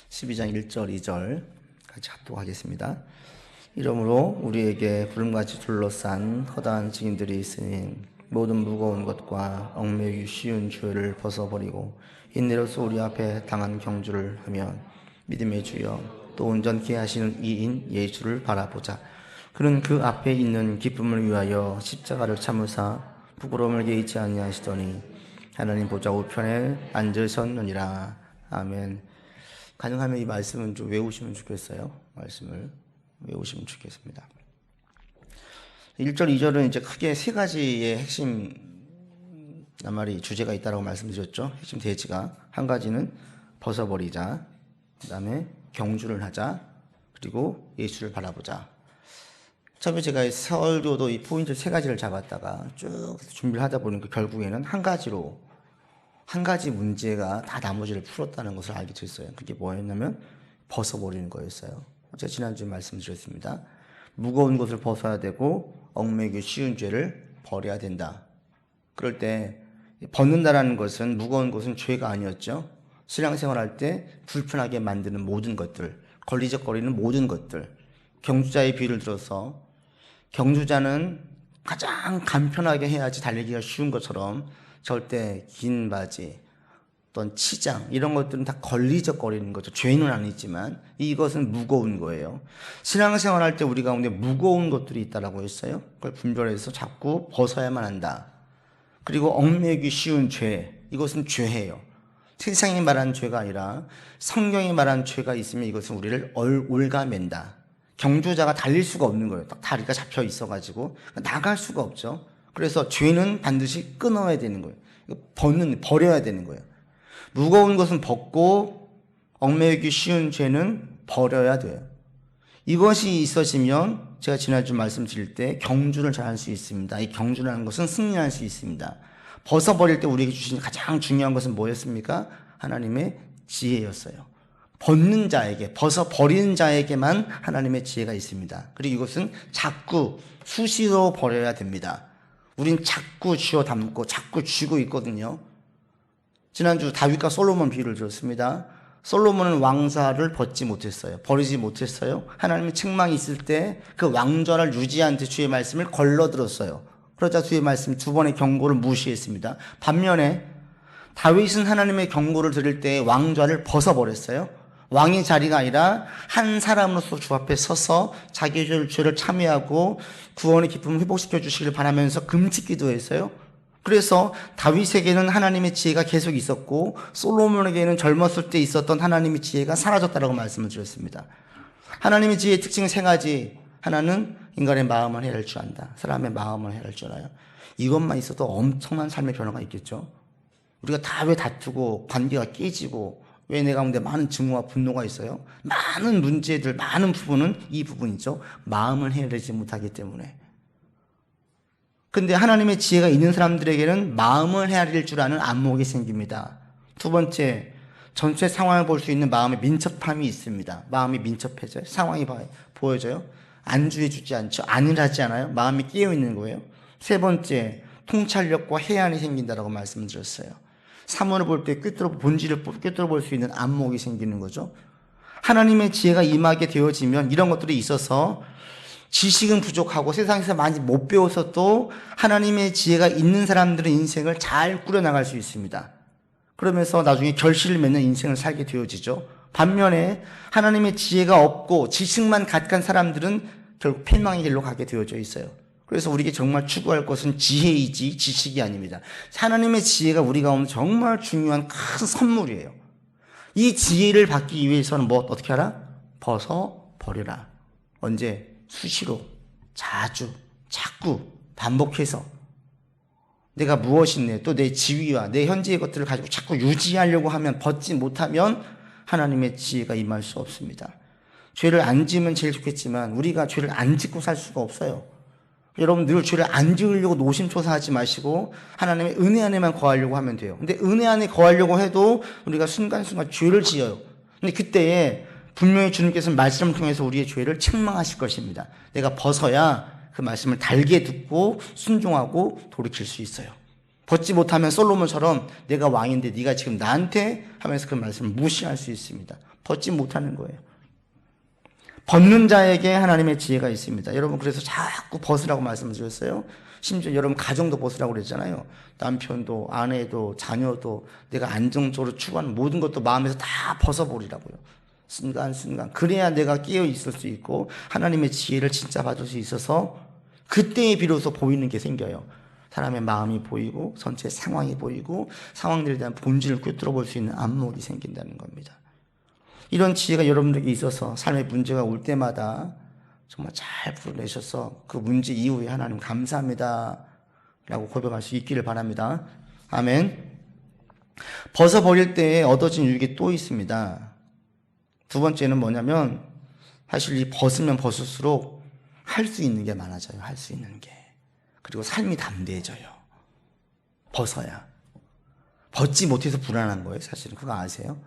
12장 1절 2절 같이 합독하겠습니다. 이러므로 우리에게 구름같이 둘러싼 허다한 증인들이 있으니 모든 무거운 것과 얽매이기 쉬운 죄를 벗어버리고 인내로서 우리 앞에 당한 경주를 하면 믿음의 주여 또 온전케 하시는 이인 예수를 바라보자. 그는 그 앞에 있는 기쁨을 위하여 십자가를 참으사 부끄러움을 개의치 아니하시더니 하나님 보좌 우편에 앉으셨느니라. 아멘. 가능하면 이 말씀은 좀 외우시면 좋겠어요. 말씀을 외우시면 좋겠습니다. 1절, 2절은 이제 크게 세 가지의 핵심 낱말이 주제가 있다고 말씀드렸죠. 핵심 대지가 한 가지는 벗어버리자, 그 다음에 경주를 하자, 그리고 예수를 바라보자. 처음에 제가 설교도 이 포인트 세 가지를 잡았다가 쭉 준비를 하다 보니까 결국에는 한 가지 문제가 다 나머지를 풀었다는 것을 알게 됐어요. 그게 뭐였냐면 벗어버리는 거였어요. 제가 지난주에 말씀드렸습니다. 무거운 것을 벗어야 되고 얽매이기 쉬운 죄를 버려야 된다. 그럴 때 벗는다라는 것은 무거운 것은 죄가 아니었죠. 신앙생활 할 때 불편하게 만드는 모든 것들, 걸리적거리는 모든 것들, 경주자의 비유를 들어서 경주자는 가장 간편하게 해야지 달리기가 쉬운 것처럼 절대 긴 바지, 어떤 치장 이런 것들은 다 걸리적거리는 거죠. 죄는 아니지만 이것은 무거운 거예요. 신앙생활 할 때 우리 가운데 무거운 것들이 있다라고 했어요. 그걸 분별해서 자꾸 벗어야만 한다. 그리고 얽매이기 쉬운 죄, 이것은 죄예요. 세상이 말하는 죄가 아니라 성경이 말하는 죄가 있으면 이것은 우리를 올가맨다. 경주자가 달릴 수가 없는 거예요. 딱 다리가 잡혀 있어가지고 나갈 수가 없죠. 그래서 죄는 반드시 끊어야 되는 거예요. 버려야 되는 거예요. 무거운 것은 벗고 얽매이기 쉬운 죄는 버려야 돼요. 이것이 있어지면 제가 지난주 말씀드릴 때 경주를 잘 할 수 있습니다. 이 경주라는 것은 승리할 수 있습니다. 벗어버릴 때 우리에게 주신 가장 중요한 것은 뭐였습니까? 하나님의 지혜였어요. 벗는 자에게, 벗어버리는 자에게만 하나님의 지혜가 있습니다. 그리고 이것은 자꾸 수시로 버려야 됩니다. 우린 자꾸 쥐어 담고 자꾸 쥐고 있거든요. 지난주 다윗과 솔로몬 비유를 들었습니다. 솔로몬은 왕좌를 벗지 못했어요. 버리지 못했어요. 하나님의 책망이 있을 때 그 왕좌를 유지한 데 주의 말씀을 걸러들었어요. 그러자 주의 말씀 두 번의 경고를 무시했습니다. 반면에 다윗은 하나님의 경고를 들을 때 왕좌를 벗어버렸어요. 왕의 자리가 아니라 한 사람으로서 주 앞에 서서 자기 죄를 참여하고 구원의 기쁨을 회복시켜 주시기를 바라면서 금식 기도했어요. 그래서 다윗에게는 하나님의 지혜가 계속 있었고 솔로몬에게는 젊었을 때 있었던 하나님의 지혜가 사라졌다고 말씀을 드렸습니다. 하나님의 지혜의 특징은 세 가지. 하나는 인간의 마음을 헤아릴 줄 안다. 사람의 마음을 헤아릴 줄 알아요. 이것만 있어도 엄청난 삶의 변화가 있겠죠. 우리가 다 왜 다투고 관계가 깨지고 왜 내 가운데 많은 증오와 분노가 있어요? 많은 문제들, 많은 부분은 이 부분이죠. 마음을 헤아리지 못하기 때문에. 근데 하나님의 지혜가 있는 사람들에게는 마음을 헤아릴 줄 아는 안목이 생깁니다. 두 번째, 전체 상황을 볼 수 있는 마음의 민첩함이 있습니다. 마음이 민첩해져요. 상황이 보여져요. 안주해주지 않죠. 안일하지 않아요. 마음이 깨어있는 거예요. 세 번째, 통찰력과 해안이 생긴다라고 말씀드렸어요. 사물을 볼 때 본질을 꿰뚫어 볼 수 있는 안목이 생기는 거죠. 하나님의 지혜가 임하게 되어지면 이런 것들이 있어서 지식은 부족하고 세상에서 많이 못 배워서도 하나님의 지혜가 있는 사람들의 인생을 잘 꾸려나갈 수 있습니다. 그러면서 나중에 결실을 맺는 인생을 살게 되어지죠. 반면에 하나님의 지혜가 없고 지식만 가득한 사람들은 결국 패망의 길로 가게 되어져 있어요. 그래서 우리에게 정말 추구할 것은 지혜이지 지식이 아닙니다. 하나님의 지혜가 우리 가운데 정말 중요한 큰 선물이에요. 이 지혜를 받기 위해서는 어떻게 하라? 벗어버려라. 언제? 수시로, 자주, 자꾸 반복해서 내가 무엇이네, 또 내 지위와 내 현재의 것들을 가지고 자꾸 유지하려고 하면, 벗지 못하면 하나님의 지혜가 임할 수 없습니다. 죄를 안 지으면 제일 좋겠지만 우리가 죄를 안 짓고 살 수가 없어요. 여러분 늘 죄를 안 지으려고 노심초사하지 마시고 하나님의 은혜 안에만 거하려고 하면 돼요. 근데 은혜 안에 거하려고 해도 우리가 순간순간 죄를 지어요. 근데 그때에 분명히 주님께서는 말씀을 통해서 우리의 죄를 책망하실 것입니다. 내가 벗어야 그 말씀을 달게 듣고 순종하고 돌이킬 수 있어요. 벗지 못하면 솔로몬처럼 내가 왕인데 네가 지금 나한테 하면서 그 말씀을 무시할 수 있습니다. 벗지 못하는 거예요. 벗는 자에게 하나님의 지혜가 있습니다. 여러분, 그래서 자꾸 벗으라고 말씀드렸어요. 심지어 여러분 가정도 벗으라고 그랬잖아요. 남편도 아내도 자녀도 내가 안정적으로 추구하는 모든 것도 마음에서 다 벗어버리라고요. 순간순간. 그래야 내가 깨어 있을 수 있고 하나님의 지혜를 진짜 받을 수 있어서 그때에 비로소 보이는 게 생겨요. 사람의 마음이 보이고 전체 상황이 보이고 상황들에 대한 본질을 꿰뚫어 볼 수 있는 안목이 생긴다는 겁니다. 이런 지혜가 여러분들에게 있어서 삶의 문제가 올 때마다 정말 잘 풀어내셔서 그 문제 이후에 하나님 감사합니다 라고 고백할 수 있기를 바랍니다. 아멘. 벗어버릴 때에 얻어진 유익이 또 있습니다. 두 번째는 뭐냐면 사실 이 벗으면 벗을수록 할 수 있는 게 많아져요. 할 수 있는 게. 그리고 삶이 담대해져요. 벗어야. 벗지 못해서 불안한 거예요. 사실은 그거 아세요?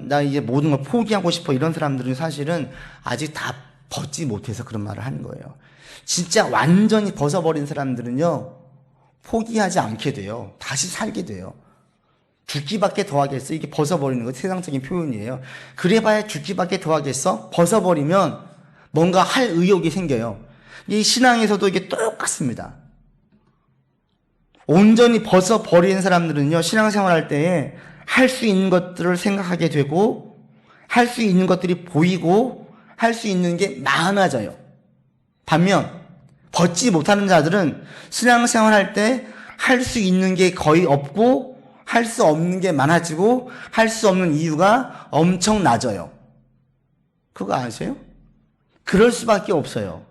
나 이제 모든 걸 포기하고 싶어 이런 사람들은 사실은 아직 다 벗지 못해서 그런 말을 하는 거예요. 진짜 완전히 벗어버린 사람들은요 포기하지 않게 돼요. 다시 살게 돼요. 죽기밖에 더 하겠어. 이게 벗어버리는 거 세상적인 표현이에요. 그래봐야 죽기밖에 더 하겠어. 벗어버리면 뭔가 할 의욕이 생겨요. 이 신앙에서도 이게 똑같습니다. 온전히 벗어버리는 사람들은요 신앙생활 할 때에 할 수 있는 것들을 생각하게 되고 할 수 있는 것들이 보이고 할 수 있는 게 많아져요. 반면 벗지 못하는 자들은 신앙생활 할 때 할 수 있는 게 거의 없고 할 수 없는 게 많아지고 할 수 없는 이유가 엄청 낮아요. 그거 아세요? 그럴 수밖에 없어요.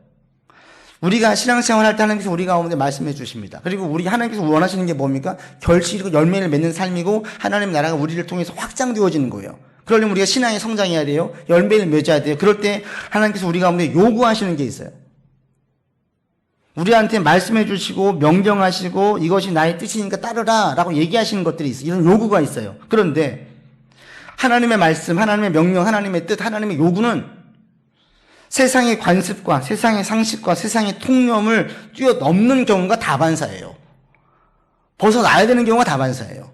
우리가 신앙생활 할 때 하나님께서 우리 가운데 말씀해 주십니다. 그리고 우리 하나님께서 원하시는 게 뭡니까? 결실이고 열매를 맺는 삶이고 하나님 나라가 우리를 통해서 확장되어지는 거예요. 그러려면 우리가 신앙에 성장해야 돼요. 열매를 맺어야 돼요. 그럴 때 하나님께서 우리 가운데 요구하시는 게 있어요. 우리한테 말씀해 주시고 명령하시고 이것이 나의 뜻이니까 따르라 라고 얘기하시는 것들이 있어요. 이런 요구가 있어요. 그런데 하나님의 말씀, 하나님의 명령, 하나님의 뜻, 하나님의 요구는 세상의 관습과 세상의 상식과 세상의 통념을 뛰어넘는 경우가 다반사예요. 벗어나야 되는 경우가 다반사예요.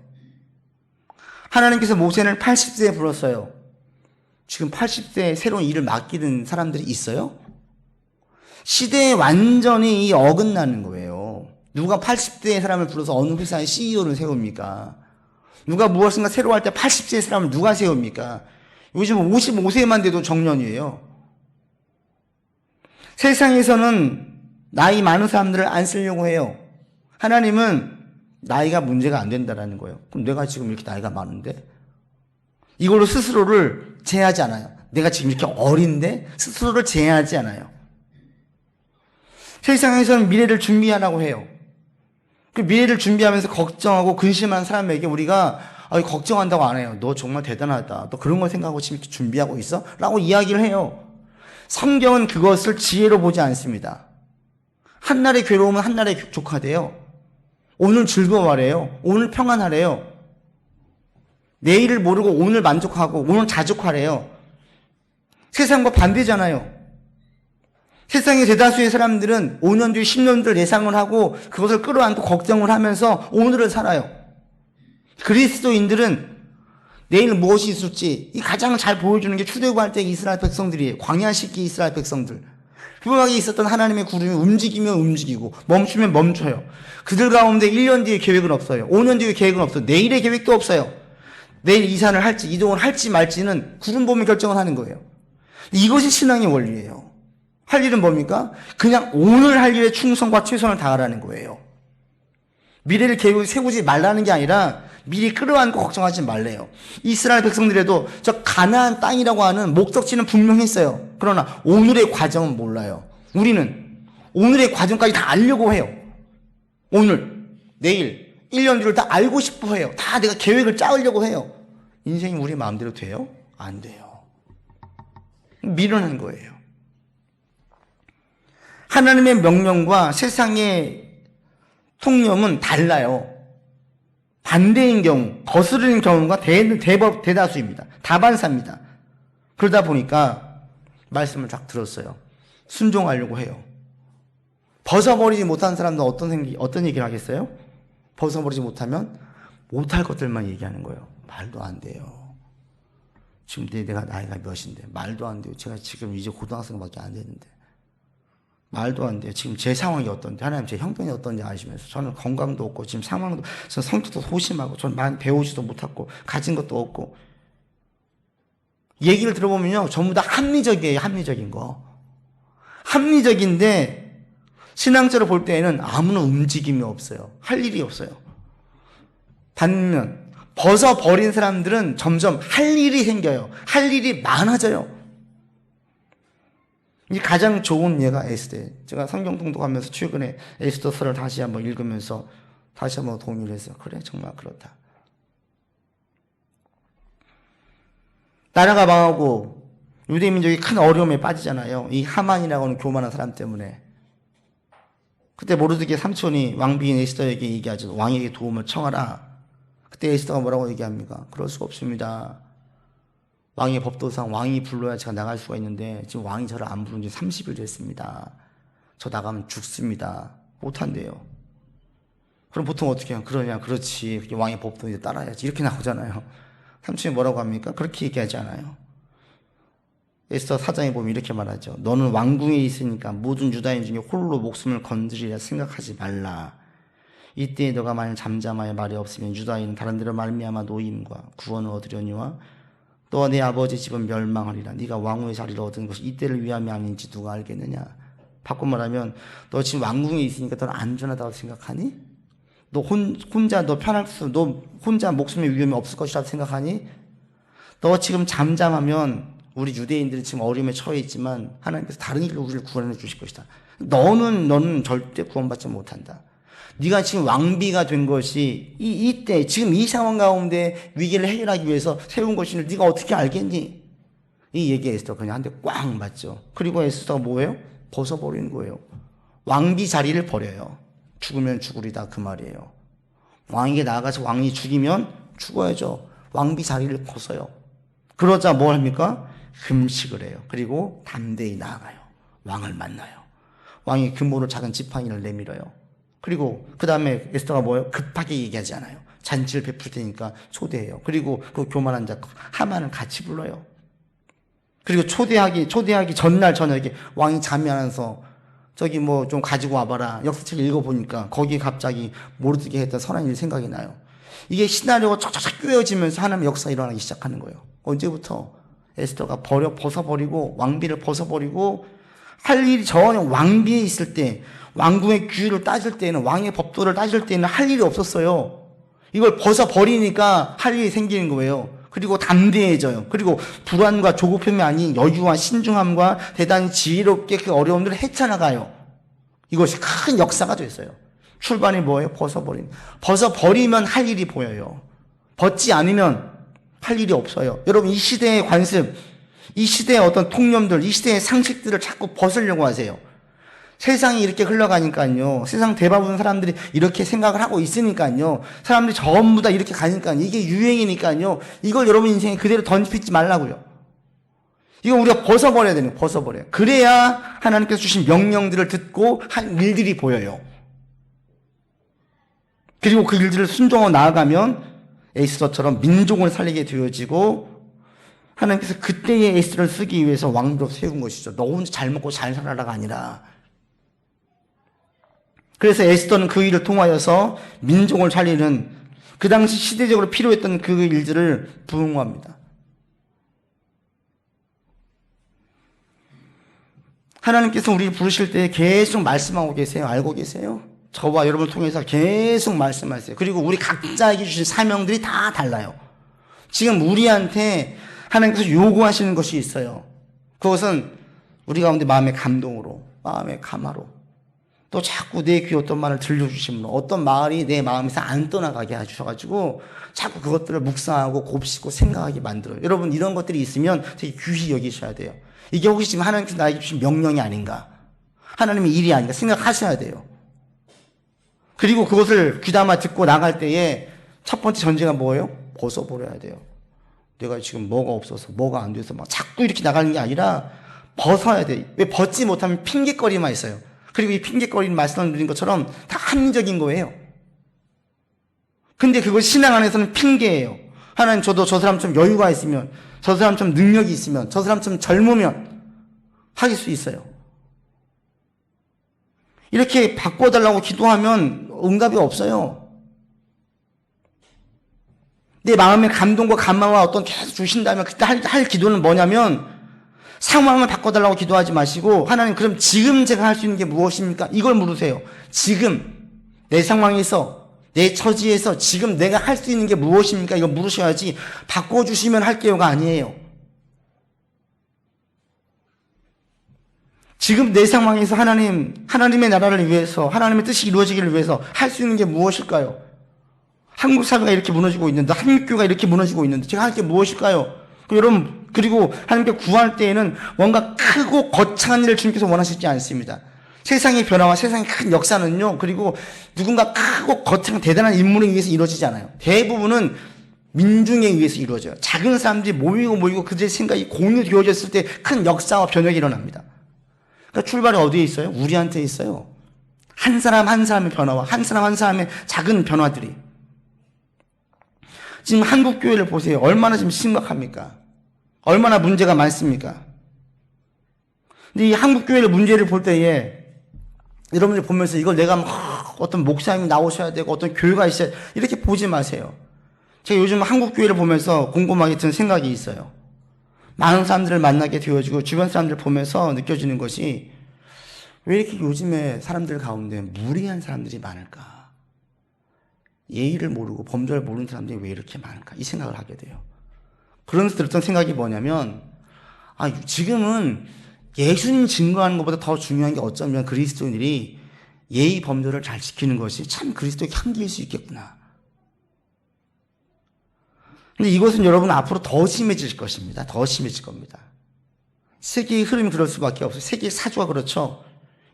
하나님께서 모세를 80세에 불렀어요. 지금 80세에 새로운 일을 맡기는 사람들이 있어요? 시대에 완전히 어긋나는 거예요. 누가 80세의 사람을 불러서 어느 회사의 CEO를 세웁니까? 누가 무엇인가 새로 할 때 80세의 사람을 누가 세웁니까? 요즘 55세만 돼도 정년이에요. 세상에서는 나이 많은 사람들을 안 쓰려고 해요. 하나님은 나이가 문제가 안 된다라는 거예요. 그럼 내가 지금 이렇게 나이가 많은데 이걸로 스스로를 제한하지 않아요. 내가 지금 이렇게 어린데 스스로를 제한하지 않아요. 세상에서는 미래를 준비하라고 해요. 그 미래를 준비하면서 걱정하고 근심하는 사람에게 우리가 걱정한다고 안 해요. 너 정말 대단하다. 너 그런 걸 생각하고 지금 이렇게 준비하고 있어? 라고 이야기를 해요. 성경은 그것을 지혜로 보지 않습니다. 한날의 괴로움은 한날에 족하대요. 오늘 즐거워하래요. 오늘 평안하래요. 내일을 모르고 오늘 만족하고 오늘 자족하래요. 세상과 반대잖아요. 세상의 대다수의 사람들은 5년 뒤 10년 뒤를 예상을 하고 그것을 끌어안고 걱정을 하면서 오늘을 살아요. 그리스도인들은 내일 무엇이 있을지 이 가장 잘 보여주는 게 출애굽할 때 이스라엘 백성들이에요. 광야 시기 이스라엘 백성들. 흉악에 있었던 하나님의 구름이 움직이면 움직이고 멈추면 멈춰요. 그들 가운데 1년 뒤에 계획은 없어요. 5년 뒤에 계획은 없어요. 내일의 계획도 없어요. 내일 이산을 할지 이동을 할지 말지는 구름 보면 결정을 하는 거예요. 이것이 신앙의 원리예요. 할 일은 뭡니까? 그냥 오늘 할 일에 충성과 최선을 다하라는 거예요. 미래를 계획을 세우지 말라는 게 아니라 미리 끌어안고 걱정하지 말래요. 이스라엘 백성들에도 저 가나안 땅이라고 하는 목적지는 분명했어요. 그러나 오늘의 과정은 몰라요. 우리는 오늘의 과정까지 다 알려고 해요. 오늘, 내일, 1년 뒤를 다 알고 싶어 해요. 다 내가 계획을 짜으려고 해요. 인생이 우리 마음대로 돼요? 안 돼요. 미련한 거예요. 하나님의 명령과 세상의 통념은 달라요. 반대인 경우, 거스르는 경우가 대다수입니다. 다반사입니다. 그러다 보니까 말씀을 딱 들었어요. 순종하려고 해요. 벗어버리지 못한 사람도 어떤 얘기를 하겠어요? 벗어버리지 못하면 못할 것들만 얘기하는 거예요. 말도 안 돼요. 지금 내가 나이가 몇인데 말도 안 돼요. 제가 지금 이제 고등학생밖에 안 되는데 말도 안 돼요. 지금 제 상황이 어떤데 하나님 제 형편이 어떤지 아시면서 저는 건강도 없고 지금 상황도 저는 성격도 소심하고 저는 많이 배우지도 못하고 가진 것도 없고 얘기를 들어보면요 전부 다 합리적이에요. 합리적인 거 합리적인데 신앙적으로 볼 때에는 아무런 움직임이 없어요. 할 일이 없어요. 반면 벗어버린 사람들은 점점 할 일이 생겨요. 할 일이 많아져요. 이 가장 좋은 예가 에스더예요. 제가 성경 통독하면서 최근에 에스더서를 다시 한번 읽으면서 다시 한번 동의를 했어요. 그래 정말 그렇다. 나라가 망하고 유대민족이 큰 어려움에 빠지잖아요. 이 하만이라고 하는 교만한 사람 때문에. 그때 모르드게 삼촌이 왕비인 에스더에게 얘기하죠. 왕에게 도움을 청하라. 그때 에스더가 뭐라고 얘기합니까? 그럴 수가 없습니다. 왕의 법도상 왕이 불러야 제가 나갈 수가 있는데 지금 왕이 저를 안 부른 지 30일 됐습니다. 저 나가면 죽습니다. 못한대요. 그럼 보통 어떻게 해요? 그러냐? 그렇지. 왕의 법도 이제 따라야지. 이렇게 나오잖아요. 삼촌이 뭐라고 합니까? 그렇게 얘기하지 않아요. 에스더 4장에 보면 이렇게 말하죠. 너는 왕궁에 있으니까 모든 유다인 중에 홀로 목숨을 건드리라 생각하지 말라. 이때 너가 만일 잠잠하여 말이 없으면 유다인은 다른 데로 말미암아 노임과 구원을 얻으려니와 또 내 아버지 집은 멸망하리라. 네가 왕후의 자리를 얻은 것이 이때를 위함이 아닌지 누가 알겠느냐. 바꿔 말하면 너 지금 왕궁에 있으니까 너는 안전하다고 생각하니? 너 혼자 너 혼자 목숨의 위험이 없을 것이라고 생각하니? 너 지금 잠잠하면 우리 유대인들이 지금 어려움에 처해 있지만 하나님께서 다른 길로 우리를 구원해 주실 것이다. 너는 절대 구원받지 못한다. 네가 지금 왕비가 된 것이 이때 지금 이 상황 가운데 위기를 해결하기 위해서 세운 것인데 네가 어떻게 알겠니? 이 얘기에 에스더 그냥 한 대 꽉 맞죠. 그리고 에스더가 뭐예요? 벗어버리는 거예요. 왕비 자리를 버려요. 죽으면 죽으리다 그 말이에요. 왕에게 나아가서 왕이 죽이면 죽어야죠. 왕비 자리를 벗어요. 그러자 뭘 합니까? 금식을 해요. 그리고 담대히 나아가요. 왕을 만나요. 왕이 금모를 작은 지팡이를 내밀어요. 그리고 그 다음에 에스더가 뭐예요? 급하게 얘기하지 않아요. 잔치를 베풀 테니까 초대해요. 그리고 그 교만한 자 하만을 같이 불러요. 그리고 초대하기 전날 저녁에 왕이 잠이 안 와서 저기 뭐 좀 가지고 와봐라. 역사책 읽어보니까 거기에 갑자기 모르게 했던 선한 일이 생각이 나요. 이게 시나리오가 쫙쫙 꿰어지면서 하나님의 역사가 일어나기 시작하는 거예요. 언제부터? 에스더가 벗어버리고 왕비를 벗어버리고 할 일이 전혀 왕비에 있을 때 왕궁의 규율을 따질 때는 왕의 법도를 따질 때는 할 일이 없었어요. 이걸 벗어버리니까 할 일이 생기는 거예요. 그리고 담대해져요. 그리고 불안과 조급함이 아닌 여유와 신중함과 대단히 지혜롭게 그 어려움들을 헤쳐나가요. 이것이 큰 역사가 됐어요. 출발이 뭐예요? 벗어버리면 할 일이 보여요. 벗지 않으면 할 일이 없어요. 여러분 이 시대의 관습, 이 시대의 어떤 통념들, 이 시대의 상식들을 자꾸 벗으려고 하세요. 세상이 이렇게 흘러가니까요. 세상 대부분 사람들이 이렇게 생각을 하고 있으니까요. 사람들이 전부 다 이렇게 가니까요. 이게 유행이니까요. 이걸 여러분 인생에 그대로 던지지 말라고요. 이거 우리가 벗어버려야 되는 거예요. 벗어버려요. 그래야 하나님께서 주신 명령들을 듣고 한 일들이 보여요. 그리고 그 일들을 순종하고 나아가면 에스더처럼 민족을 살리게 되어지고 하나님께서 그때의 에스더를 쓰기 위해서 왕비로 세운 것이죠. 너 혼자 잘 먹고 잘 살아라가 아니라. 그래서 에스더는 그 일을 통하여서 민족을 살리는 그 당시 시대적으로 필요했던 그 일들을 부응합니다. 하나님께서 우리를 부르실 때 계속 말씀하고 계세요. 알고 계세요? 저와 여러분을 통해서 계속 말씀하세요. 그리고 우리 각자에게 주신 사명들이 다 달라요. 지금 우리한테 하나님께서 요구하시는 것이 있어요. 그것은 우리 가운데 마음의 감동으로, 마음의 감화로, 또 자꾸 내 귀에 어떤 말을 들려주시면 어떤 말이 내 마음에서 안 떠나가게 해주셔가지고 자꾸 그것들을 묵상하고 곱씹고 생각하게 만들어요. 여러분 이런 것들이 있으면 되게 귀히 여기셔야 돼요. 이게 혹시 지금 하나님께서 나에게 주신 명령이 아닌가, 하나님의 일이 아닌가 생각하셔야 돼요. 그리고 그것을 귀담아 듣고 나갈 때에 첫 번째 전제가 뭐예요? 벗어버려야 돼요. 내가 지금 뭐가 없어서 뭐가 안 돼서 막 자꾸 이렇게 나가는 게 아니라 벗어야 돼요. 왜 벗지 못하면 핑계거리만 있어요. 그리고 이 핑계거리는 말씀드린 것처럼 다 합리적인 거예요. 근데 그걸 신앙 안에서는 핑계예요. 하나님 저도 저 사람 좀 여유가 있으면, 저 사람 좀 능력이 있으면, 저 사람 좀 젊으면 하실 수 있어요. 이렇게 바꿔달라고 기도하면 응답이 없어요. 내 마음의 감동과 감마와 어떤 계속 주신다면 그때 할 기도는 뭐냐면 상황을 바꿔달라고 기도하지 마시고 하나님 그럼 지금 제가 할 수 있는 게 무엇입니까? 이걸 물으세요. 지금 내 상황에서 내 처지에서 지금 내가 할 수 있는 게 무엇입니까? 이거 물으셔야지 바꿔주시면 할게요가 아니에요. 지금 내 상황에서 하나님의 나라를 위해서 하나님의 뜻이 이루어지기를 위해서 할 수 있는 게 무엇일까요? 한국 사회가 이렇게 무너지고 있는데 한국교회가 이렇게 무너지고 있는데 제가 할 게 무엇일까요? 여러분 그리고 하나님께 구할 때에는 뭔가 크고 거창한 일을 주님께서 원하시지 않습니다. 세상의 변화와 세상의 큰 역사는요 그리고 누군가 크고 거창한 대단한 인물에 의해서 이루어지지 않아요. 대부분은 민중에 의해서 이루어져요. 작은 사람들이 모이고 그들의 생각이 공유되어졌을 때 큰 역사와 변혁이 일어납니다. 그러니까 출발이 어디에 있어요? 우리한테 있어요. 한 사람 한 사람의 변화와 한 사람 한 사람의 작은 변화들이. 지금 한국 교회를 보세요. 얼마나 지금 심각합니까? 얼마나 문제가 많습니까? 근데 이 한국 교회의 문제를 볼 때에 여러분들 보면서 이걸 내가 막 어떤 목사님이 나오셔야 되고 어떤 교회가 있어야 돼 이렇게 보지 마세요. 제가 요즘 한국 교회를 보면서 곰곰하게 드는 생각이 있어요. 많은 사람들을 만나게 되어지고 주변 사람들을 보면서 느껴지는 것이 왜 이렇게 요즘에 사람들 가운데 무리한 사람들이 많을까? 예의를 모르고 범절을 모르는 사람들이 왜 이렇게 많을까? 이 생각을 하게 돼요. 그러면서 들었던 생각이 뭐냐면 지금은 예수님 증거하는 것보다 더 중요한 게 어쩌면 그리스도인들이 예의 범절을 잘 지키는 것이 참 그리스도의 향기일 수 있겠구나. 근데 이것은 여러분 앞으로 더 심해질 것입니다. 더 심해질 겁니다. 세계의 흐름이 그럴 수밖에 없어요. 세계의 사주가 그렇죠.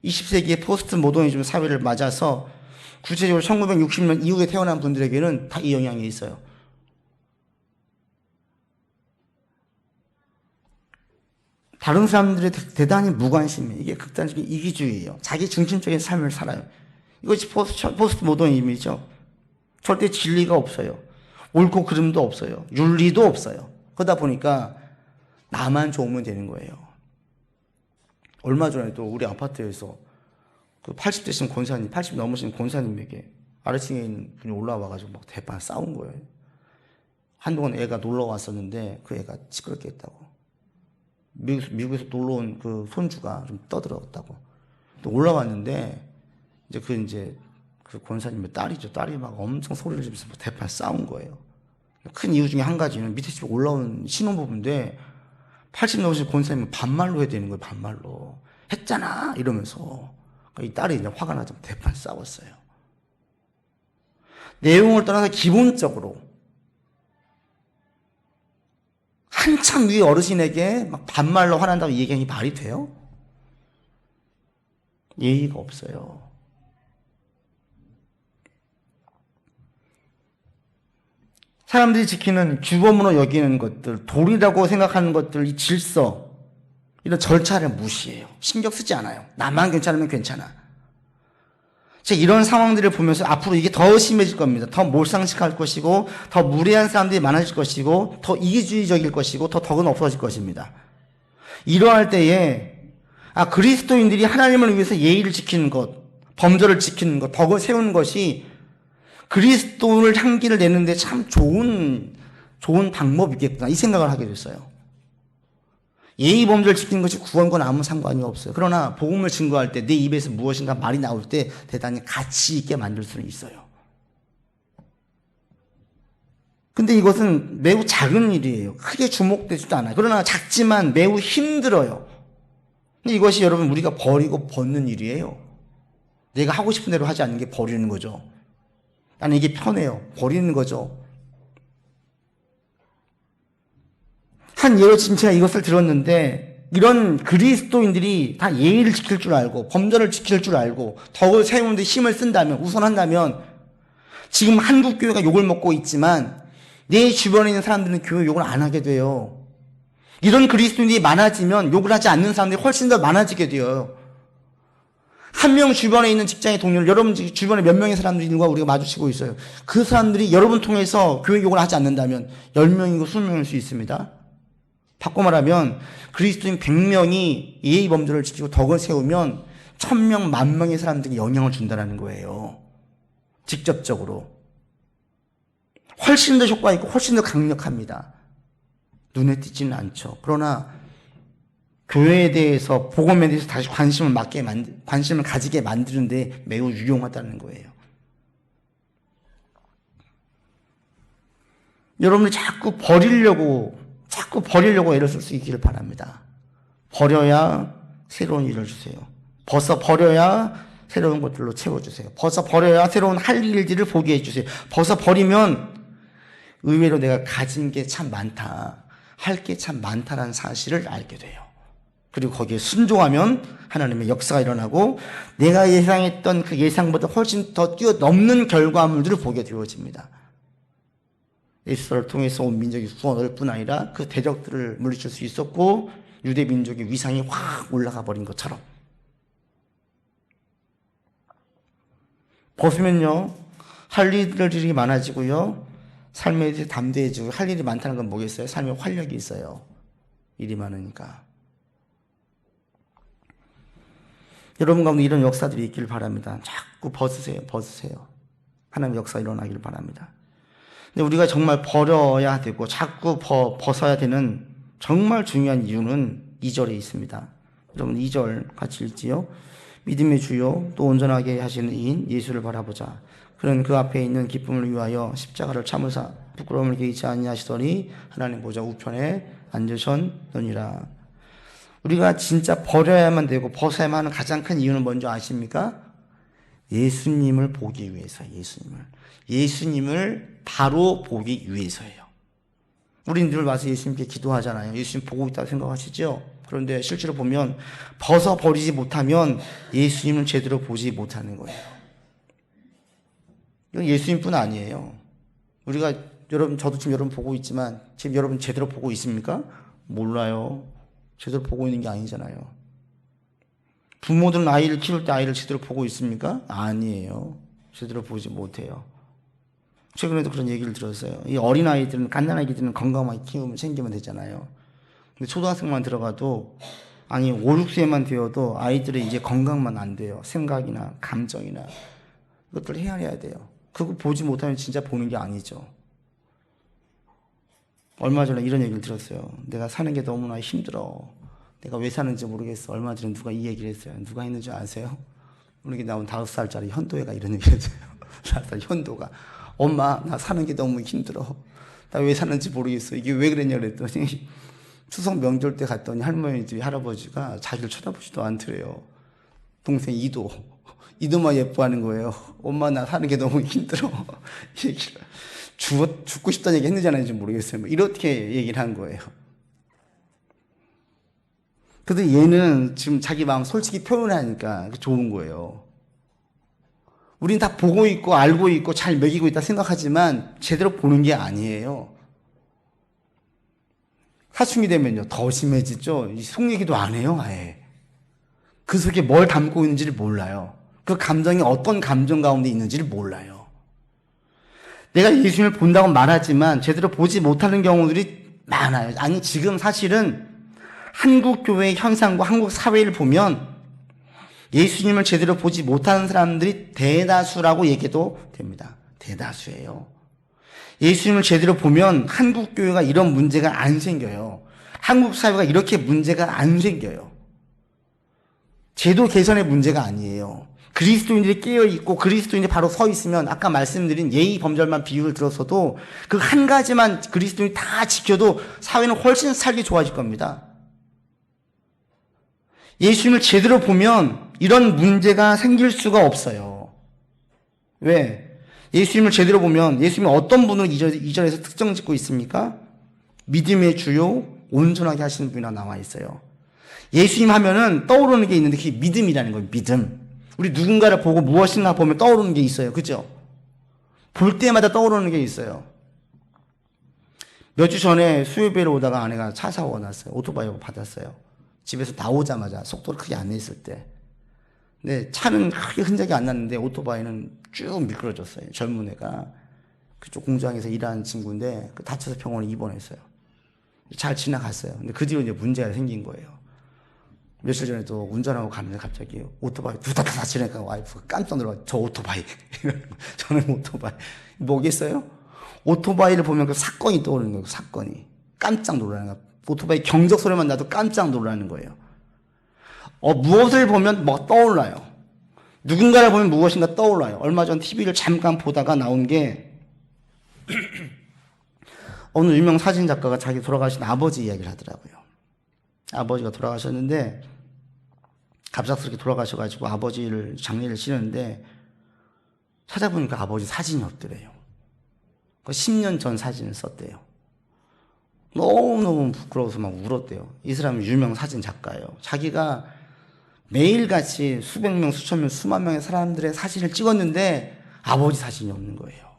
20세기의 포스트 모더니즘 사회를 맞아서 구체적으로 1960년 이후에 태어난 분들에게는 다 이 영향이 있어요. 다른 사람들의 대단히 무관심이에요. 이게 극단적인 이기주의예요. 자기 중심적인 삶을 살아요. 이것이 포스트 모더니즘이죠. 절대 진리가 없어요. 옳고 그름도 없어요. 윤리도 없어요. 그러다 보니까 나만 좋으면 되는 거예요. 얼마 전에도 우리 아파트에서 그 80대신 권사님, 80 넘으신 권사님에게 아래층에 있는 분이 올라와가지고 막 대판 싸운 거예요. 한동안 애가 놀러 왔었는데 그 애가 시끄럽게 했다고. 미국에서 놀러 온 그 손주가 좀 떠들었다고. 또 올라왔는데 이제 그 권사님의 딸이죠. 딸이 막 엄청 소리를 지르면서 대판 싸운 거예요. 큰 이유 중에 한 가지는 밑에 집에 올라온 신혼부부인데 80 넘으신 권사님은 반말로 해야 되는 거예요. 반말로. 했잖아 이러면서. 이 딸이 이제 화가 나서 대판 싸웠어요. 내용을 떠나서 기본적으로 한참 위에 어르신에게 막 반말로 화난다고 얘기하는 게 말이 돼요? 예의가 없어요. 사람들이 지키는 규범으로 여기는 것들, 도리라고 생각하는 것들, 이 질서, 이런 절차를 무시해요. 신경 쓰지 않아요. 나만 괜찮으면 괜찮아. 제가 이런 상황들을 보면서 앞으로 이게 더 심해질 겁니다. 더 몰상식할 것이고, 더 무례한 사람들이 많아질 것이고, 더 이기주의적일 것이고, 더 덕은 없어질 것입니다. 이러할 때에 그리스도인들이 하나님을 위해서 예의를 지키는 것, 범절을 지키는 것, 덕을 세우는 것이 그리스도를 향기를 내는데 참 좋은 방법이겠구나 이 생각을 하게 됐어요. 예의 범절 지키는 것이 구원과는 아무 상관이 없어요. 그러나 복음을 증거할 때 내 입에서 무엇인가 말이 나올 때 대단히 가치 있게 만들 수는 있어요. 근데 이것은 매우 작은 일이에요. 크게 주목되지도 않아요. 그러나 작지만 매우 힘들어요. 근데 이것이 여러분 우리가 버리고 벗는 일이에요. 내가 하고 싶은 대로 하지 않는 게 버리는 거죠. 나는 이게 편해요. 버리는 거죠. 한 예로 지금 제가 이것을 들었는데 이런 그리스도인들이 다 예의를 지킬 줄 알고 범절을 지킬 줄 알고 덕을 세우는 데 힘을 쓴다면 우선한다면 지금 한국 교회가 욕을 먹고 있지만 내 주변에 있는 사람들은 교회 욕을 안 하게 돼요. 이런 그리스도인들이 많아지면 욕을 하지 않는 사람들이 훨씬 더 많아지게 돼요. 한 명 주변에 있는 직장의 동료를 여러분 주변에 몇 명의 사람들과 우리가 마주치고 있어요. 그 사람들이 여러분 통해서 교회 욕을 하지 않는다면 10명이고 20명일 수 있습니다. 바꿔 말하면 그리스도인 100명이 예의 범절을 지키고 덕을 세우면 1000명, 10,000명의 사람들에게 영향을 준다는 거예요. 직접적으로. 훨씬 더 효과 있고 훨씬 더 강력합니다. 눈에 띄지는 않죠. 그러나 교회에 대해서, 복음에 대해서 다시 관심을 가지게 만드는데 매우 유용하다는 거예요. 여러분이 자꾸 버리려고 애를 쓸 수 있기를 바랍니다. 버려야 새로운 일을 주세요. 벗어 버려야 새로운 것들로 채워주세요. 벗어 버려야 새로운 할 일들을 보게 해주세요. 벗어 버리면 의외로 내가 가진 게 참 많다, 할 게 참 많다라는 사실을 알게 돼요. 그리고 거기에 순종하면 하나님의 역사가 일어나고 내가 예상했던 그 예상보다 훨씬 더 뛰어넘는 결과물들을 보게 되어집니다. 예수를 통해서 온 민족이 구원을 뿐 아니라 그 대적들을 물리칠 수 있었고 유대 민족의 위상이 확 올라가 버린 것처럼. 벗으면요, 할 일들이 많아지고요, 삶에 대해 담대해지고. 할 일이 많다는 건 뭐겠어요? 삶에 활력이 있어요. 일이 많으니까. 여러분 가운데 이런 역사들이 있기를 바랍니다. 자꾸 벗으세요. 하나님의 역사가 일어나기를 바랍니다. 근데 우리가 정말 버려야 되고 자꾸 벗어야 되는 정말 중요한 이유는 2절에 있습니다. 여러분 2절 같이 읽지요. 믿음의 주요 또 온전하게 하시는 이인 예수를 바라보자. 그는 그 앞에 있는 기쁨을 위하여 십자가를 참으사 부끄러움을 개의치 아니하시더니 하나님 보좌 우편에 앉으셨느니라. 우리가 진짜 버려야만 되고 벗어야만 하는 가장 큰 이유는 뭔지 아십니까? 예수님을 보기 위해서. 예수님을 바로 보기 위해서예요. 우린 늘 와서 예수님께 기도하잖아요. 예수님 보고 있다고 생각하시죠? 그런데 실제로 보면 벗어버리지 못하면 예수님을 제대로 보지 못하는 거예요. 이건 예수님뿐 아니에요. 우리가 저도 지금 여러분 보고 있지만 지금 여러분 제대로 보고 있습니까? 몰라요. 제대로 보고 있는 게 아니잖아요. 부모들은 아이를 키울 때 아이를 제대로 보고 있습니까? 아니에요. 제대로 보지 못해요. 최근에도 그런 얘기를 들었어요. 이 어린아이들은, 갓난아기들은 건강하게 챙기면 되잖아요. 근데 초등학생만 들어가도, 아니 5, 6세만 되어도 아이들의 이제 건강만 안 돼요. 생각이나 감정이나 이것들을 헤아려야 돼요. 그거 보지 못하면 진짜 보는 게 아니죠. 얼마 전에 이런 얘기를 들었어요. 내가 사는 게 너무나 힘들어. 내가 왜 사는지 모르겠어. 얼마 전에 누가 이 얘기를 했어요. 누가 했는지 아세요? 우리 나온 5살짜리 현도애가 이런 얘기를 했어요. 5살 현도가. 엄마, 나 사는 게 너무 힘들어. 나 왜 사는지 모르겠어. 이게 왜 그랬냐 그랬더니 추석 명절 때 갔더니 할머니들이, 할아버지가 자기를 쳐다보지도 않더래요. 동생 이도만 예뻐하는 거예요. 엄마, 나 사는 게 너무 힘들어. 얘기를. 죽고 싶다는 얘기 했는지 안 했는지 모르겠어요. 이렇게 얘기를 한 거예요. 근데 얘는 지금 자기 마음 솔직히 표현하니까 좋은 거예요. 우린 다 보고 있고 알고 있고 잘 먹이고 있다 생각하지만 제대로 보는 게 아니에요. 사춘기 되면요 더 심해지죠. 속 얘기도 안 해요. 아예. 그 속에 뭘 담고 있는지를 몰라요. 그 감정이 어떤 감정 가운데 있는지를 몰라요. 내가 예수님을 본다고 말하지만 제대로 보지 못하는 경우들이 많아요. 아니 지금 사실은 한국 교회의 현상과 한국 사회를 보면 예수님을 제대로 보지 못하는 사람들이 대다수라고 얘기해도 됩니다. 대다수예요. 예수님을 제대로 보면 한국 교회가 이런 문제가 안 생겨요. 한국 사회가 이렇게 문제가 안 생겨요. 제도 개선의 문제가 아니에요. 그리스도인들이 깨어있고 그리스도인들이 바로 서 있으면 아까 말씀드린 예의 범절만 비유를 들었어도 그 한 가지만 그리스도인이 다 지켜도 사회는 훨씬 살기 좋아질 겁니다. 예수님을 제대로 보면 이런 문제가 생길 수가 없어요. 왜? 예수님을 제대로 보면 예수님이 어떤 분으로 2절에서 특정 짓고 있습니까? 믿음의 주요 온전하게 하시는 분이라 나와 있어요. 예수님 하면은 떠오르는 게 있는데 그게 믿음이라는 거예요. 믿음. 우리 누군가를 보고 무엇인가 보면 떠오르는 게 있어요. 그죠? 볼 때마다 떠오르는 게 있어요. 몇 주 전에 수요일배로 오다가 아내가 차 사고 났어요. 오토바이 받았어요. 집에서 나오자마자 속도를 크게 안 냈을 때 근데 차는 크게 흔적이 안 났는데 오토바이는 쭉 미끄러졌어요. 젊은 애가 그쪽 공장에서 일하는 친구인데 다쳐서 병원에 입원했어요. 잘 지나갔어요. 근데 그 뒤로 이제 문제가 생긴 거예요. 며칠 전에 또 운전하고 가는데 갑자기 오토바이 두다다다 지나니까 와이프가 깜짝 놀라. 저 오토바이. 저는 오토바이. 뭐겠어요? 오토바이를 보면 그 사건이 떠오르는 거예요. 사건이. 깜짝 놀라는 거예요. 오토바이 경적 소리만 나도 깜짝 놀라는 거예요. 무엇을 보면 뭐 떠올라요. 누군가를 보면 무엇인가 떠올라요. 얼마 전 TV를 잠깐 보다가 나온 게 어느 유명 사진작가가 자기 돌아가신 아버지 이야기를 하더라고요. 아버지가 돌아가셨는데 갑작스럽게 돌아가셔가지고 아버지를 장례를 치르는데 찾아보니까 아버지 사진이 없더래요. 10년 전 사진을 썼대요. 너무너무 부끄러워서 막 울었대요. 이 사람은 유명 사진 작가예요. 자기가 매일같이 수백 명, 수천 명, 수만 명의 사람들의 사진을 찍었는데 아버지 사진이 없는 거예요.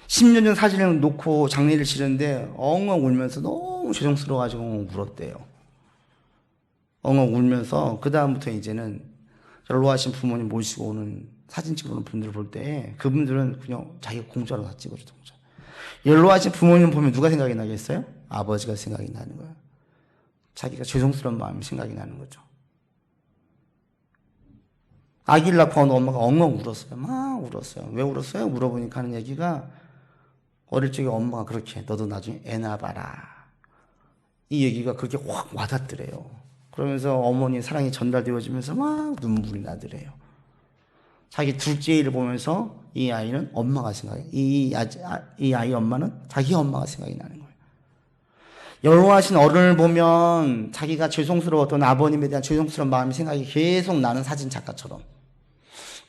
10년 전 사진을 놓고 장례를 치르는데 엉엉 울면서 너무 죄송스러워가지고 울었대요. 엉엉 울면서 그 다음부터 이제는 연로하신 부모님 모시고 오는 사진 찍어오는 분들을 볼 때 그분들은 그냥 자기가 공짜로 다 찍어주던 거죠. 연로하신 부모님 보면 누가 생각이 나겠어요? 아버지가 생각이 나는 거예요. 자기가 죄송스러운 마음이 생각이 나는 거죠. 아기를 낳고 엄마가 엉엉 울었어요. 막 울었어요. 왜 울었어요? 물어보니까 하는 얘기가 어릴 적에 엄마가 그렇게 너도 나중에 애 낳아봐라. 이 얘기가 그렇게 확 와닿더래요. 그러면서 어머니의 사랑이 전달되어지면서 막 눈물이 나더래요. 자기 둘째를 보면서 이 아이는 엄마가 생각해. 이 아이 엄마는 자기 엄마가 생각이 나는 거예요. 연로하신 어른을 보면 자기가 죄송스러웠던 아버님에 대한 죄송스러운 마음이 생각이 계속 나는 사진 작가처럼,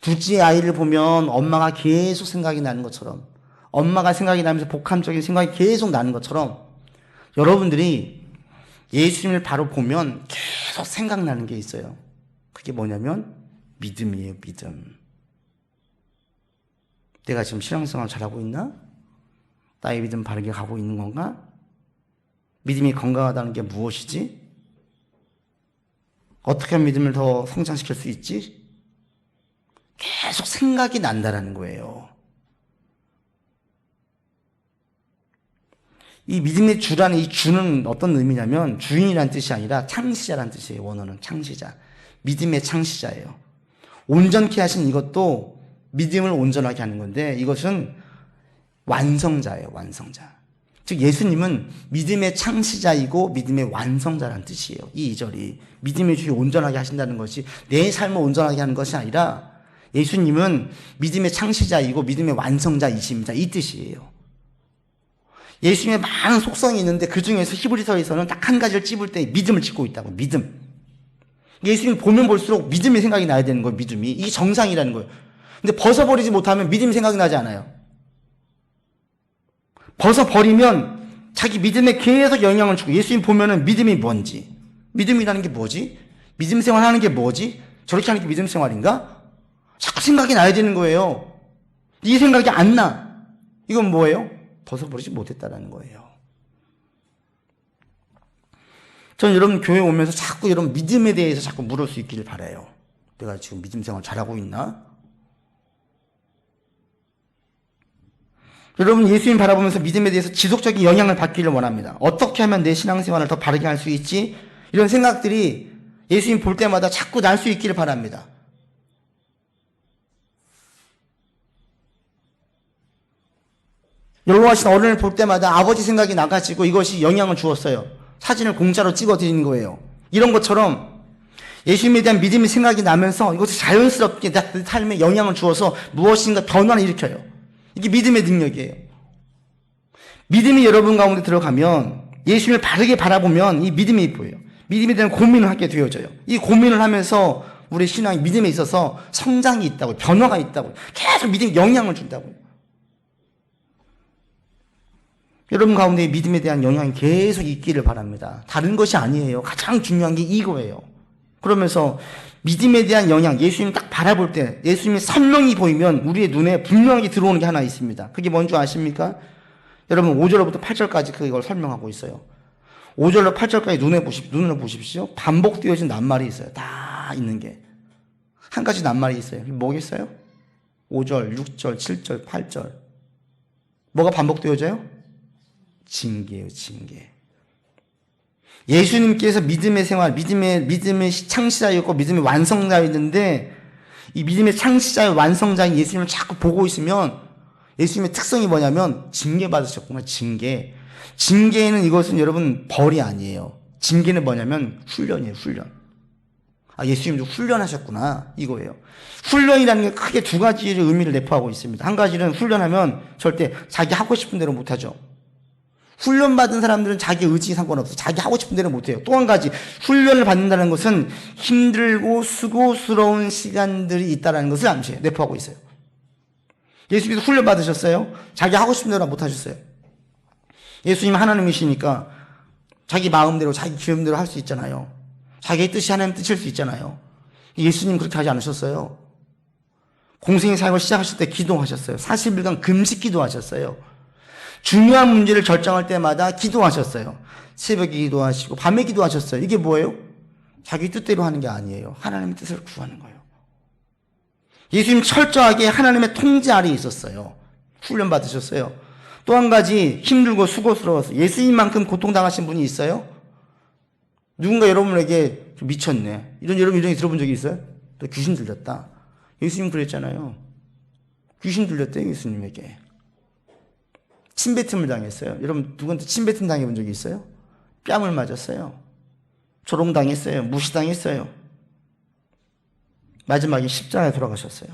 둘째 아이를 보면 엄마가 계속 생각이 나는 것처럼, 엄마가 생각이 나면서 복합적인 생각이 계속 나는 것처럼 여러분들이 예수님을 바로 보면 계속 생각나는 게 있어요. 그게 뭐냐면 믿음이에요. 믿음. 내가 지금 신앙생활 잘하고 있나? 나의 믿음 바르게 가고 있는 건가? 믿음이 건강하다는 게 무엇이지? 어떻게 하면 믿음을 더 성장시킬 수 있지? 계속 생각이 난다라는 거예요. 이 믿음의 주라는 이 주는 어떤 의미냐면 주인이란 뜻이 아니라 창시자란 뜻이에요. 원어는 창시자. 믿음의 창시자예요. 온전케 하신 이것도 믿음을 온전하게 하는 건데 이것은 완성자예요. 완성자. 즉 예수님은 믿음의 창시자이고 믿음의 완성자라는 뜻이에요. 이 2절이 믿음의 주인 온전하게 하신다는 것이 내 삶을 온전하게 하는 것이 아니라 예수님은 믿음의 창시자이고 믿음의 완성자이십니다. 이 뜻이에요. 예수님의 많은 속성이 있는데 그 중에서 히브리서에서는 딱 한 가지를 찝을 때 믿음을 찝고 있다고. 믿음. 예수님 보면 볼수록 믿음이 생각이 나야 되는 거예요. 믿음이. 이게 정상이라는 거예요. 근데 벗어버리지 못하면 믿음이 생각이 나지 않아요. 벗어버리면 자기 믿음에 계속 영향을 주고, 예수님 보면은 믿음이 뭔지, 믿음이라는 게 뭐지? 믿음 생활하는 게 뭐지? 저렇게 하는 게 믿음 생활인가? 자꾸 생각이 나야 되는 거예요. 이 생각이 안 나. 이건 뭐예요? 벗어버리지 못했다라는 거예요. 저는 여러분 교회 오면서 자꾸 여러분 믿음에 대해서 자꾸 물을 수 있기를 바라요. 내가 지금 믿음 생활 잘하고 있나? 여러분 예수님 바라보면서 믿음에 대해서 지속적인 영향을 받기를 원합니다. 어떻게 하면 내 신앙생활을 더 바르게 할 수 있지? 이런 생각들이 예수님 볼 때마다 자꾸 날 수 있기를 바랍니다. 연로하신 어른을 볼 때마다 아버지 생각이 나가지고 이것이 영향을 주었어요. 사진을 공짜로 찍어드리는 거예요. 이런 것처럼 예수님에 대한 믿음의 생각이 나면서 이것이 자연스럽게 내 삶에 영향을 주어서 무엇인가 변화를 일으켜요. 이게 믿음의 능력이에요. 믿음이 여러분 가운데 들어가면, 예수님을 바르게 바라보면 이 믿음이 보여요. 믿음에 대한 고민을 하게 되어져요. 이 고민을 하면서 우리 신앙이 믿음에 있어서 성장이 있다고, 변화가 있다고, 계속 믿음에 영향을 준다고요. 여러분 가운데 믿음에 대한 영향이 계속 있기를 바랍니다. 다른 것이 아니에요. 가장 중요한 게 이거예요. 그러면서 믿음에 대한 영향, 예수님 딱 바라볼 때 예수님이 선명히 보이면 우리의 눈에 분명하게 들어오는 게 하나 있습니다. 그게 뭔지 아십니까? 여러분 5절부터 8절까지 그걸 설명하고 있어요. 5절로 8절까지 눈을 보십시오. 반복되어진 낱말이 있어요. 다 있는 게. 한 가지 낱말이 있어요. 뭐겠어요? 5절, 6절, 7절, 8절. 뭐가 반복되어져요? 징계예요, 징계. 예수님께서 믿음의 생활, 믿음의 창시자였고 믿음의 완성자였는데 이 믿음의 창시자의 완성자인 예수님을 자꾸 보고 있으면 예수님의 특성이 뭐냐면 징계받으셨구나, 징계. 징계는 이것은 여러분 벌이 아니에요. 징계는 뭐냐면 훈련이에요, 훈련. 예수님도 훈련하셨구나, 이거예요. 훈련이라는 게 크게 두 가지의 의미를 내포하고 있습니다. 한 가지는 훈련하면 절대 자기 하고 싶은 대로 못하죠. 훈련받은 사람들은 자기 의지에 상관없어. 자기 하고 싶은 대로 못해요. 또 한 가지, 훈련을 받는다는 것은 힘들고 수고스러운 시간들이 있다는 것을 암시해요. 내포하고 있어요. 예수님도 훈련 받으셨어요? 자기 하고 싶은 대로 못하셨어요. 예수님 하나님이시니까 자기 마음대로 자기 기름대로 할 수 있잖아요. 자기의 뜻이 하나님 뜻일 수 있잖아요. 예수님 그렇게 하지 않으셨어요. 공생의 삶을 시작하실 때 기도하셨어요. 40일간 금식 기도하셨어요. 중요한 문제를 결정할 때마다 기도하셨어요. 새벽에 기도하시고 밤에 기도하셨어요. 이게 뭐예요? 자기 뜻대로 하는 게 아니에요. 하나님의 뜻을 구하는 거예요. 예수님 철저하게 하나님의 통제 아래에 있었어요. 훈련 받으셨어요. 또 한 가지, 힘들고 수고스러워서 예수님만큼 고통당하신 분이 있어요? 누군가 여러분에게 미쳤네, 여러분 이런 얘기 들어본 적이 있어요? 또 귀신 들렸다. 예수님 그랬잖아요. 귀신 들렸대요, 예수님에게. 침뱉음을 당했어요. 여러분 누구한테 침뱉음 당해본 적이 있어요? 뺨을 맞았어요. 조롱당했어요. 무시당했어요. 마지막에 십자가에 돌아가셨어요.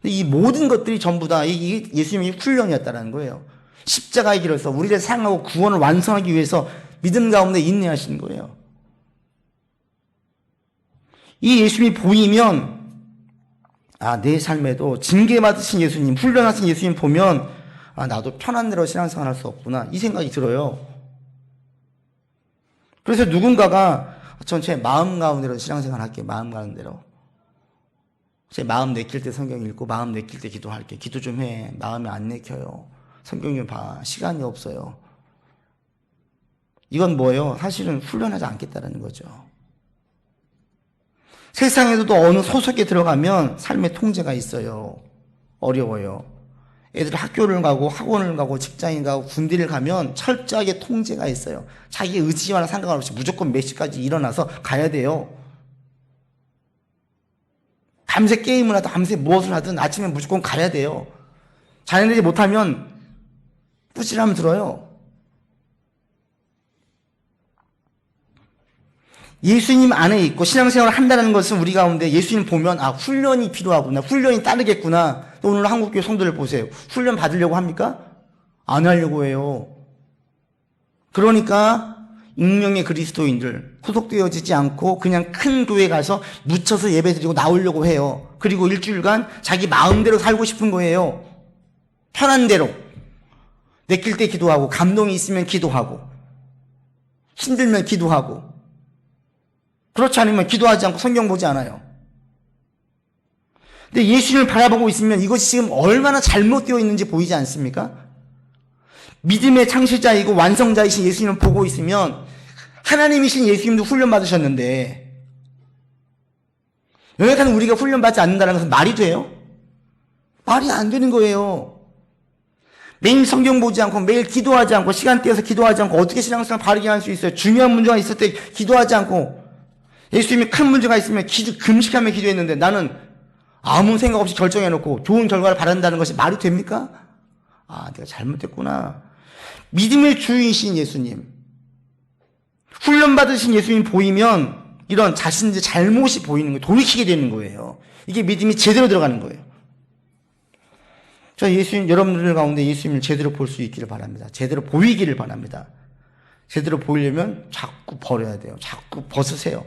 이 모든 것들이 전부 다 예수님의 훈련이었다는 거예요. 십자가의 길에서 우리를 사랑하고 구원을 완성하기 위해서 믿음 가운데 인내하시는 거예요. 이 예수님이 보이면 내 삶에도 징계받으신 예수님, 훈련하신 예수님 보면 나도 편한 대로 신앙생활 할 수 없구나, 이 생각이 들어요. 그래서 누군가가 전 제 마음 가운데로 신앙생활 할게요. 마음 가운데로. 제 마음 내킬 때 성경 읽고 마음 내킬 때 기도할게. 기도 좀 해. 마음이 안 내켜요. 성경 좀 봐. 시간이 없어요. 이건 뭐예요? 사실은 훈련하지 않겠다는 거죠. 세상에서도 어느 소속에 들어가면 삶의 통제가 있어요. 어려워요. 애들 학교를 가고 학원을 가고 직장인 가고 군대를 가면 철저하게 통제가 있어요. 자기 의지와는 상관없이 무조건 몇 시까지 일어나서 가야 돼요. 밤새 게임을 하든 밤새 무엇을 하든 아침에 무조건 가야 돼요. 자연되지 못하면 뿌질함 들어요. 예수님 안에 있고 신앙생활을 한다는 것은 우리 가운데 예수님 보면 훈련이 필요하구나, 훈련이 따르겠구나. 오늘 한국교회 성도들 보세요. 훈련 받으려고 합니까? 안 하려고 해요. 그러니까 익명의 그리스도인들, 구속되어지지 않고 그냥 큰 교회 가서 묻혀서 예배드리고 나오려고 해요. 그리고 일주일간 자기 마음대로 살고 싶은 거예요. 편한 대로. 내킬 때 기도하고, 감동이 있으면 기도하고, 힘들면 기도하고, 그렇지 않으면 기도하지 않고 성경 보지 않아요. 근데 예수님을 바라보고 있으면 이것이 지금 얼마나 잘못되어 있는지 보이지 않습니까? 믿음의 창시자이고 완성자이신 예수님을 보고 있으면 하나님이신 예수님도 훈련받으셨는데 여기까지 우리가 훈련받지 않는다는 것은 말이 돼요? 말이 안 되는 거예요. 매일 성경 보지 않고 매일 기도하지 않고 시간 떼어서 기도하지 않고 어떻게 신앙생활 바르게 할 수 있어요? 중요한 문제가 있을 때 기도하지 않고, 예수님이 큰 문제가 있으면 금식하며 기도했는데 나는 아무 생각 없이 결정해놓고 좋은 결과를 바란다는 것이 말이 됩니까? 내가 잘못했구나. 믿음의 주인이신 예수님, 훈련받으신 예수님 보이면 이런 자신의 잘못이 보이는 거예요. 돌이키게 되는 거예요. 이게 믿음이 제대로 들어가는 거예요. 저 여러분들 가운데 예수님을 제대로 볼 수 있기를 바랍니다. 제대로 보이기를 바랍니다. 제대로 보이려면 자꾸 버려야 돼요. 자꾸 벗으세요.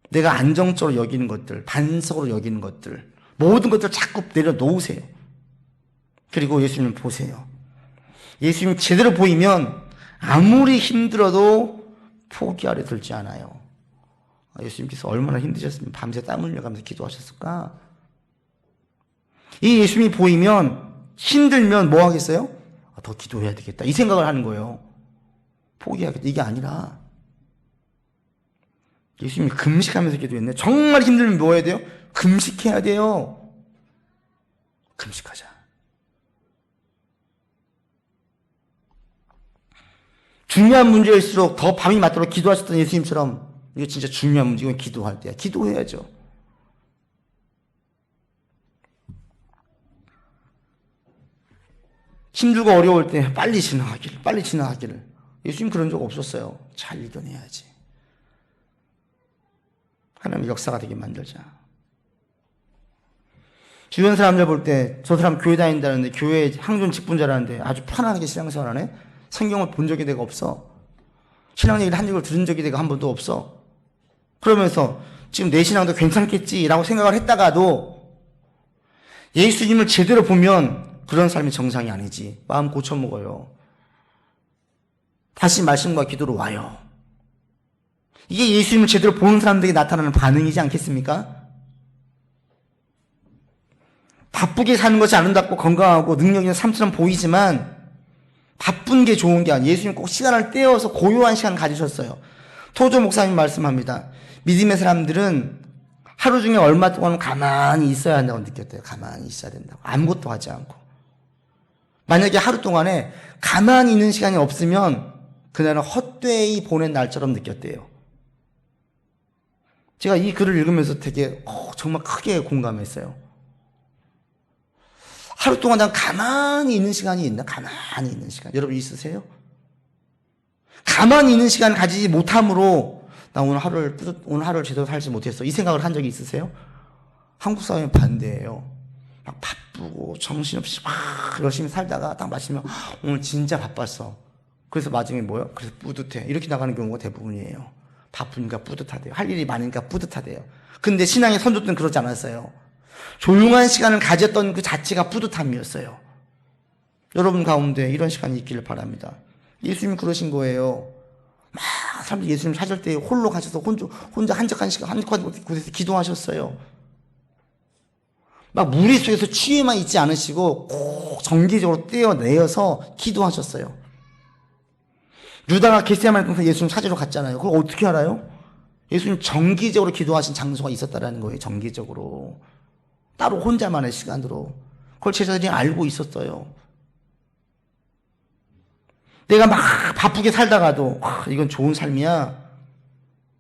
내가 안정적으로 여기는 것들, 반석으로 여기는 것들, 모든 것들을 자꾸 내려놓으세요. 그리고 예수님을 보세요. 예수님 제대로 보이면 아무리 힘들어도 포기 아래 들지 않아요. 예수님께서 얼마나 힘드셨으면 밤새 땀 흘려가면서 기도하셨을까? 이 예수님이 보이면 힘들면 뭐 하겠어요? 더 기도해야 되겠다, 이 생각을 하는 거예요. 포기하겠다, 이게 아니라 예수님이 금식하면서 기도했네. 정말 힘들면 뭐 해야 돼요? 금식해야 돼요. 금식하자. 중요한 문제일수록 더 밤이 맞도록 기도하셨던 예수님처럼 이거 진짜 중요한 문제, 이건 기도할 때야. 기도해야죠. 힘들고 어려울 때 빨리 지나가기를. 예수님 그런 적 없었어요. 잘 이겨내야지. 하나님 역사가 되게 만들자. 주변 사람들 볼 때 저 사람 교회 다닌다는데, 교회 항존 직분자라는데 아주 편안하게 신앙생활하네? 성경을 본 적이 내가 없어. 신앙 얘기를 한 적을 들은 적이 내가 한 번도 없어. 그러면서 지금 내 신앙도 괜찮겠지라고 생각을 했다가도 예수님을 제대로 보면 그런 삶이 정상이 아니지. 마음 고쳐먹어요. 다시 말씀과 기도로 와요. 이게 예수님을 제대로 보는 사람들에게 나타나는 반응이지 않겠습니까? 바쁘게 사는 것이 아름답고 건강하고 능력 있는 삶처럼 보이지만 바쁜 게 좋은 게 아니에요. 예수님 꼭 시간을 떼어서 고요한 시간 가지셨어요. 토조 목사님 말씀합니다. 믿음의 사람들은 하루 중에 얼마 동안 가만히 있어야 한다고 느꼈대요. 가만히 있어야 된다고. 아무것도 하지 않고. 만약에 하루 동안에 가만히 있는 시간이 없으면 그날은 헛되이 보낸 날처럼 느꼈대요. 제가 이 글을 읽으면서 되게 정말 크게 공감했어요. 하루 동안 난 가만히 있는 시간이 있나? 가만히 있는 시간. 여러분 있으세요? 가만히 있는 시간을 가지지 못함으로 나 오늘 하루를 제대로 살지 못했어. 이 생각을 한 적이 있으세요? 한국 사회는 반대예요. 막 바쁘고 정신없이 막 열심히 살다가 딱 마치면 오늘 진짜 바빴어. 그래서 마지막에 뭐예요? 그래서 뿌듯해. 이렇게 나가는 경우가 대부분이에요. 바쁘니까 뿌듯하대요. 할 일이 많으니까 뿌듯하대요. 근데 신앙의 선조들은 그러지 않았어요. 조용한 시간을 가졌던 그 자체가 뿌듯함이었어요. 여러분 가운데 이런 시간이 있기를 바랍니다. 예수님이 그러신 거예요. 막 사람들이 예수님 찾을 때 홀로 가셔서 혼자 한적한 곳에서 기도하셨어요. 막 무리 속에서 취해만 있지 않으시고 꼭 정기적으로 떼어내어서 기도하셨어요. 유다가 겟세마네 동산 예수님 찾으러 갔잖아요. 그걸 어떻게 알아요? 예수님 정기적으로 기도하신 장소가 있었다라는 거예요. 정기적으로. 따로 혼자만의 시간으로. 그걸 제자들이 알고 있었어요. 내가 막 바쁘게 살다가도 이건 좋은 삶이야.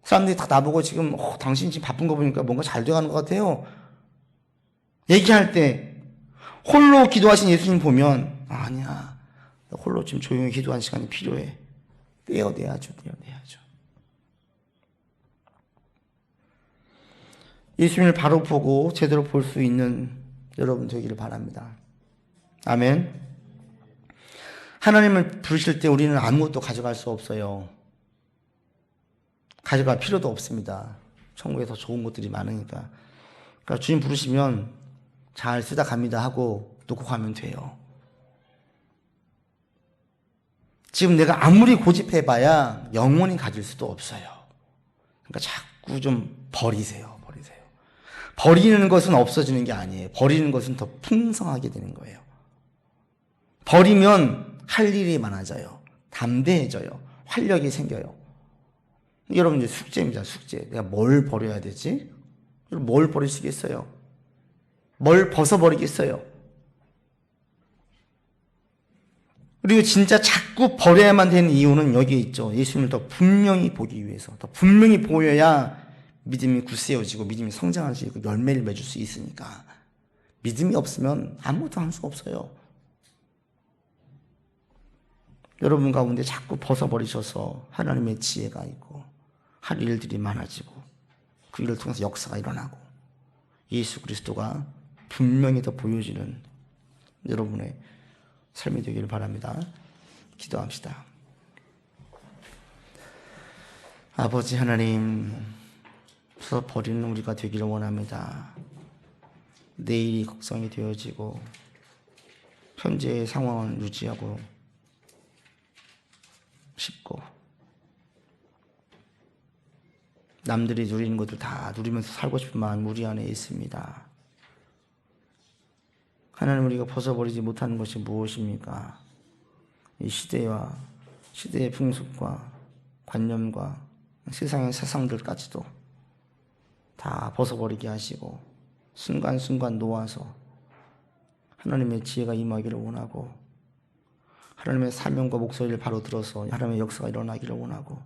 사람들이 다 나보고 지금 당신 지금 바쁜 거 보니까 뭔가 잘 돼가는 것 같아요. 얘기할 때 홀로 기도하신 예수님 보면 아니야. 홀로 지금 조용히 기도하는 시간이 필요해. 떼어내야죠. 예수님을 바로 보고 제대로 볼 수 있는 여러분 되기를 바랍니다. 아멘. 하나님을 부르실 때 우리는 아무것도 가져갈 수 없어요. 가져갈 필요도 없습니다. 천국에 더 좋은 것들이 많으니까. 그러니까 주님 부르시면 잘 쓰다 갑니다 하고 놓고 가면 돼요. 지금 내가 아무리 고집해봐야 영원히 가질 수도 없어요. 그러니까 자꾸 좀 버리세요. 버리는 것은 없어지는 게 아니에요. 버리는 것은 더 풍성하게 되는 거예요. 버리면 할 일이 많아져요. 담대해져요. 활력이 생겨요. 여러분 이제 숙제입니다. 숙제. 내가 뭘 버려야 되지? 뭘 버리시겠어요? 뭘 벗어버리겠어요? 그리고 진짜 자꾸 버려야만 되는 이유는 여기에 있죠. 예수님을 더 분명히 보기 위해서. 더 분명히 보여야 믿음이 굳세어지고 믿음이 성장할 수 있고 열매를 맺을 수 있으니까. 믿음이 없으면 아무것도 할 수 없어요. 여러분 가운데 자꾸 벗어버리셔서 하나님의 지혜가 있고 할 일들이 많아지고 그 일을 통해서 역사가 일어나고 예수 그리스도가 분명히 더 보여지는 여러분의 삶이 되기를 바랍니다. 기도합시다. 아버지 하나님, 벗어버리는 우리가 되기를 원합니다. 내일이 걱정이 되어지고 현재의 상황을 유지하고 싶고 남들이 누리는 것들 다 누리면서 살고 싶은 마음 우리 안에 있습니다. 하나님, 우리가 벗어버리지 못하는 것이 무엇입니까? 이 시대와 시대의 풍습과 관념과 세상의 세상들까지도 다 벗어버리게 하시고 순간순간 놓아서 하나님의 지혜가 임하기를 원하고 하나님의 사명과 목소리를 바로 들어서 하나님의 역사가 일어나기를 원하고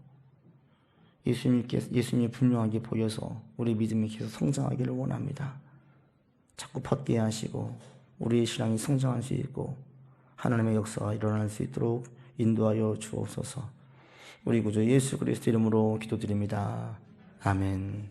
예수님이 분명하게 보여서 우리 믿음이 계속 성장하기를 원합니다. 자꾸 벗게 하시고 우리의 신앙이 성장할 수 있고 하나님의 역사가 일어날 수 있도록 인도하여 주옵소서. 우리 구주 예수 그리스도 이름으로 기도드립니다. 아멘.